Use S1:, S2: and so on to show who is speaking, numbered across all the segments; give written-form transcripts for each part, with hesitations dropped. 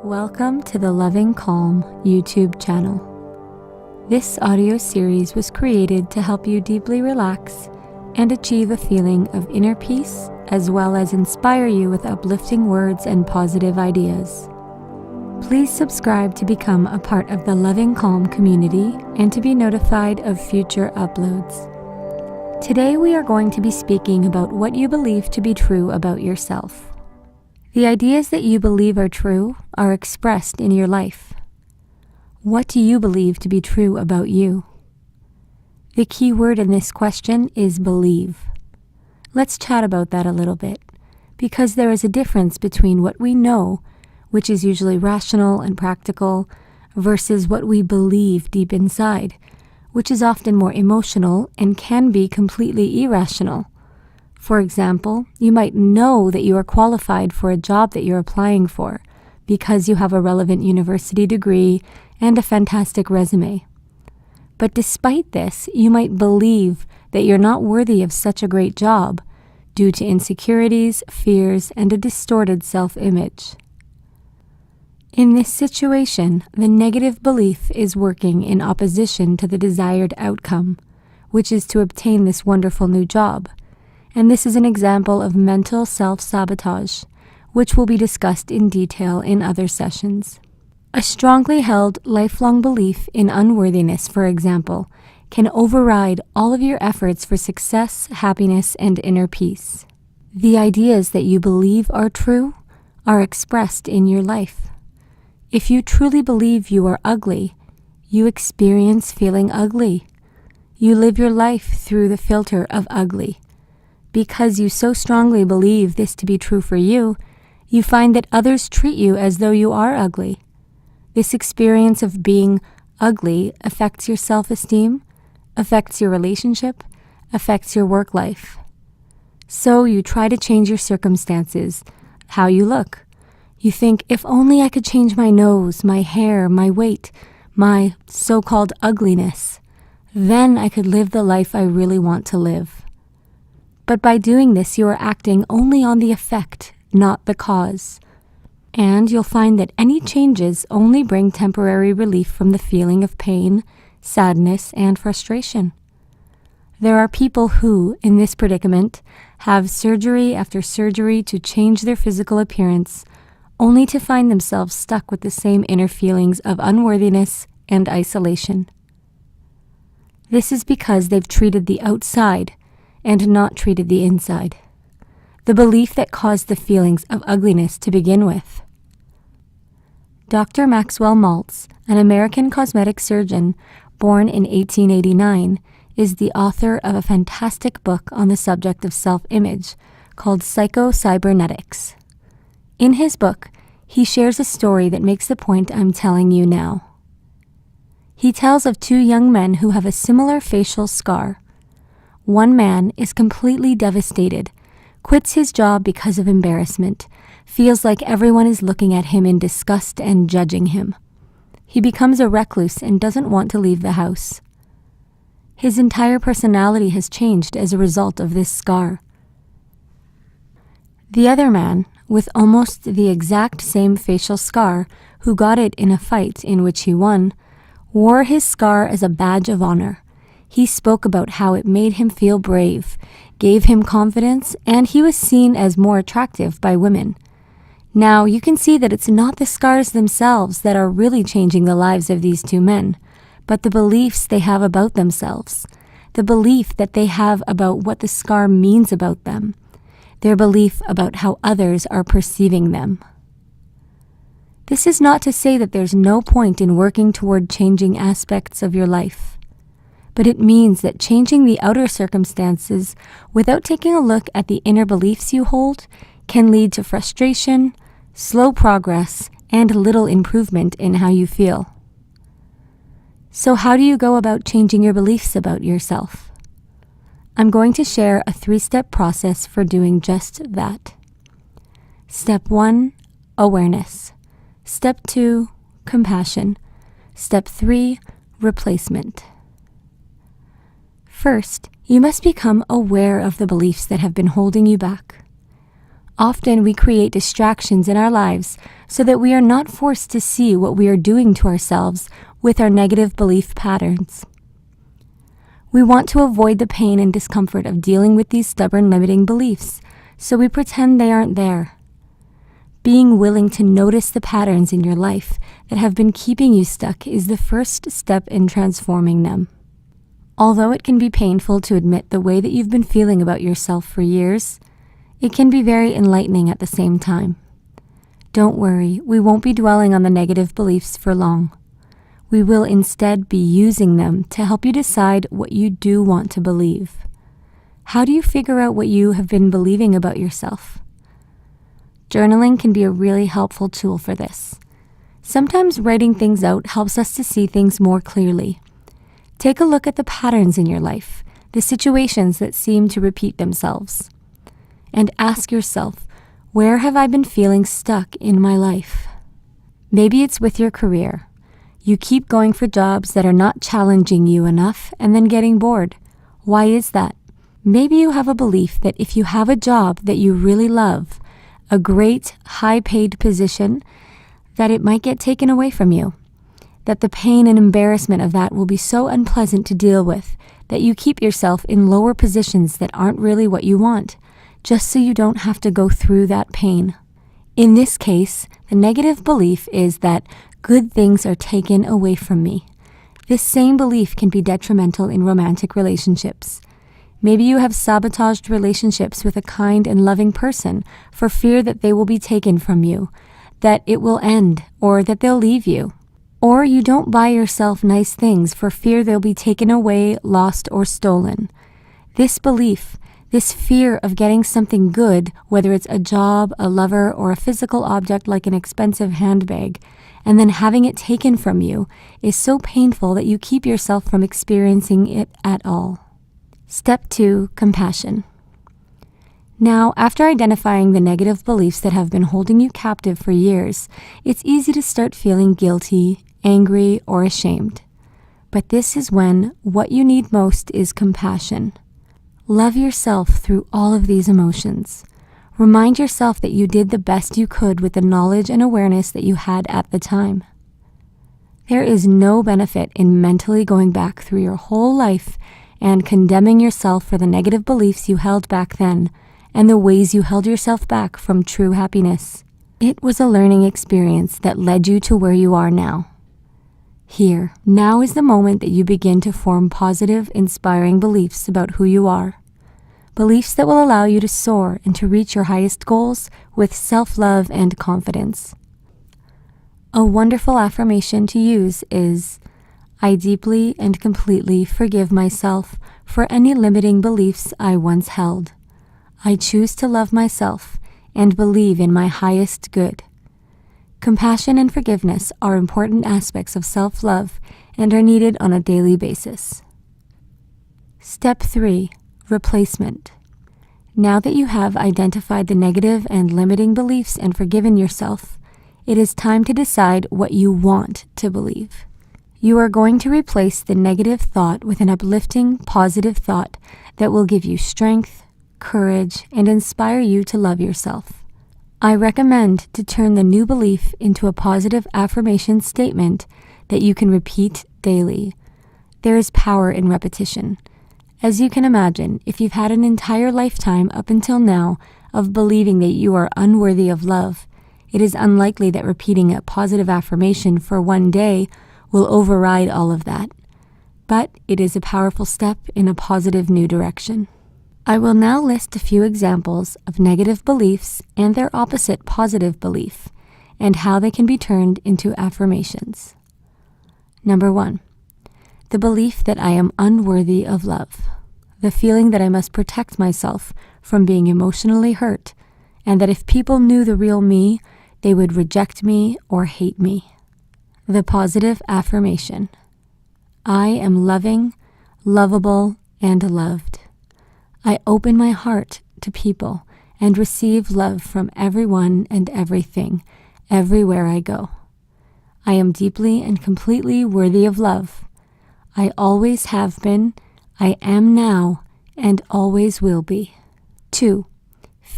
S1: Welcome to the Loving Calm YouTube channel. This audio series was created to help you deeply relax and achieve a feeling of inner peace, as well as inspire you with uplifting words and positive ideas. Please subscribe to become a part of the Loving Calm community and to be notified of future uploads. Today we are going to be speaking about what you believe to be true about yourself. The ideas that you believe are true are expressed in your life. What do you believe to be true about you? The key word in this question is believe. Let's chat about that a little bit, because there is a difference between what we know, which is usually rational and practical, versus what we believe deep inside, which is often more emotional and can be completely irrational. For example, you might know that you are qualified for a job that you're applying for because you have a relevant university degree and a fantastic resume. But despite this, you might believe that you're not worthy of such a great job due to insecurities, fears, and a distorted self-image. In this situation, the negative belief is working in opposition to the desired outcome, which is to obtain this wonderful new job. And this is an example of mental self-sabotage, which will be discussed in detail in other sessions. A strongly held lifelong belief in unworthiness, for example, can override all of your efforts for success, happiness, and inner peace. The ideas that you believe are true are expressed in your life. If you truly believe you are ugly, you experience feeling ugly. You live your life through the filter of ugly. Because you so strongly believe this to be true for you, you find that others treat you as though you are ugly. This experience of being ugly affects your self-esteem, affects your relationship, affects your work life. So you try to change your circumstances, how you look. You think, if only I could change my nose, my hair, my weight, my so-called ugliness, then I could live the life I really want to live. But by doing this, you are acting only on the effect, not the cause. And you'll find that any changes only bring temporary relief from the feeling of pain, sadness, and frustration. There are people who, in this predicament, have surgery after surgery to change their physical appearance, only to find themselves stuck with the same inner feelings of unworthiness and isolation. This is because they've treated the outside and not treated the inside, the belief that caused the feelings of ugliness to begin with. Dr. Maxwell Maltz, an American cosmetic surgeon born in 1889, is the author of a fantastic book on the subject of self-image called Psycho-Cybernetics. In his book, he shares a story that makes the point I'm telling you now. He tells of two young men who have a similar facial scar. One man is completely devastated, quits his job because of embarrassment, feels like everyone is looking at him in disgust and judging him. He becomes a recluse and doesn't want to leave the house. His entire personality has changed as a result of this scar. The other man, with almost the exact same facial scar, who got it in a fight in which he won, wore his scar as a badge of honor. He spoke about how it made him feel brave, gave him confidence, and he was seen as more attractive by women. Now, you can see that it's not the scars themselves that are really changing the lives of these two men, but the beliefs they have about themselves, the belief that they have about what the scar means about them, their belief about how others are perceiving them. This is not to say that there's no point in working toward changing aspects of your life. But it means that changing the outer circumstances without taking a look at the inner beliefs you hold can lead to frustration, slow progress, and little improvement in how you feel. So how do you go about changing your beliefs about yourself? I'm going to share a 3-step process for doing just that. Step 1, awareness. Step 2, compassion. Step 3, replacement. First, you must become aware of the beliefs that have been holding you back. Often we create distractions in our lives so that we are not forced to see what we are doing to ourselves with our negative belief patterns. We want to avoid the pain and discomfort of dealing with these stubborn limiting beliefs, so we pretend they aren't there. Being willing to notice the patterns in your life that have been keeping you stuck is the first step in transforming them. Although it can be painful to admit the way that you've been feeling about yourself for years, it can be very enlightening at the same time. Don't worry, we won't be dwelling on the negative beliefs for long. We will instead be using them to help you decide what you do want to believe. How do you figure out what you have been believing about yourself? Journaling can be a really helpful tool for this. Sometimes writing things out helps us to see things more clearly. Take a look at the patterns in your life, the situations that seem to repeat themselves, and ask yourself, where have I been feeling stuck in my life? Maybe it's with your career. You keep going for jobs that are not challenging you enough and then getting bored. Why is that? Maybe you have a belief that if you have a job that you really love, a great, high-paid position, that it might get taken away from you. That the pain and embarrassment of that will be so unpleasant to deal with that you keep yourself in lower positions that aren't really what you want, just so you don't have to go through that pain. In this case, the negative belief is that good things are taken away from me. This same belief can be detrimental in romantic relationships. Maybe you have sabotaged relationships with a kind and loving person for fear that they will be taken from you, that it will end, or that they'll leave you. Or you don't buy yourself nice things for fear they'll be taken away, lost, or stolen. This belief, this fear of getting something good, whether it's a job, a lover, or a physical object like an expensive handbag, and then having it taken from you, is so painful that you keep yourself from experiencing it at all. Step 2, compassion. Now, after identifying the negative beliefs that have been holding you captive for years, it's easy to start feeling guilty, angry, or ashamed. But this is when what you need most is compassion. Love yourself through all of these emotions. Remind yourself that you did the best you could with the knowledge and awareness that you had at the time. There is no benefit in mentally going back through your whole life and condemning yourself for the negative beliefs you held back then and the ways you held yourself back from true happiness. It was a learning experience that led you to where you are now. Here, now is the moment that you begin to form positive, inspiring beliefs about who you are. Beliefs that will allow you to soar and to reach your highest goals with self-love and confidence. A wonderful affirmation to use is, I deeply and completely forgive myself for any limiting beliefs I once held. I choose to love myself and believe in my highest good. Compassion and forgiveness are important aspects of self-love and are needed on a daily basis. Step 3. Replacement. Now that you have identified the negative and limiting beliefs and forgiven yourself, it is time to decide what you want to believe. You are going to replace the negative thought with an uplifting, positive thought that will give you strength, courage, and inspire you to love yourself. I recommend to turn the new belief into a positive affirmation statement that you can repeat daily. There is power in repetition. As you can imagine, if you've had an entire lifetime up until now of believing that you are unworthy of love, it is unlikely that repeating a positive affirmation for one day will override all of that. But it is a powerful step in a positive new direction. I will now list a few examples of negative beliefs and their opposite positive belief, and how they can be turned into affirmations. Number 1. The belief that I am unworthy of love. The feeling that I must protect myself from being emotionally hurt, and that if people knew the real me, they would reject me or hate me. The positive affirmation. I am loving, lovable, and loved. I open my heart to people and receive love from everyone and everything, everywhere I go. I am deeply and completely worthy of love. I always have been, I am now, and always will be. 2.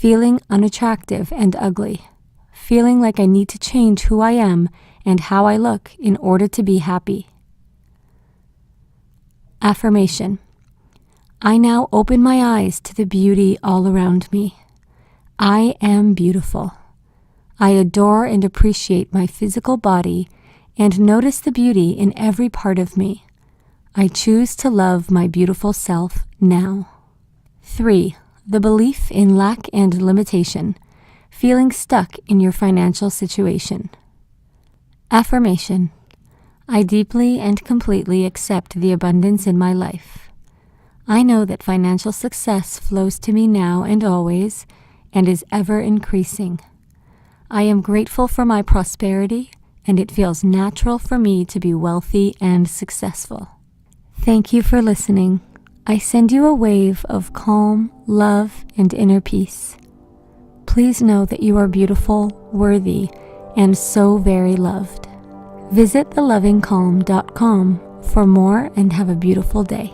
S1: feeling unattractive and ugly, feeling like I need to change who I am and how I look in order to be happy. Affirmation: I now open my eyes to the beauty all around me. I am beautiful. I adore and appreciate my physical body and notice the beauty in every part of me. I choose to love my beautiful self now. 3. The belief in lack and limitation, feeling stuck in your financial situation. Affirmation: I deeply and completely accept the abundance in my life. I know that financial success flows to me now and always, and is ever increasing. I am grateful for my prosperity, and it feels natural for me to be wealthy and successful. Thank you for listening. I send you a wave of calm, love, and inner peace. Please know that you are beautiful, worthy, and so very loved. Visit thelovingcalm.com for more and have a beautiful day.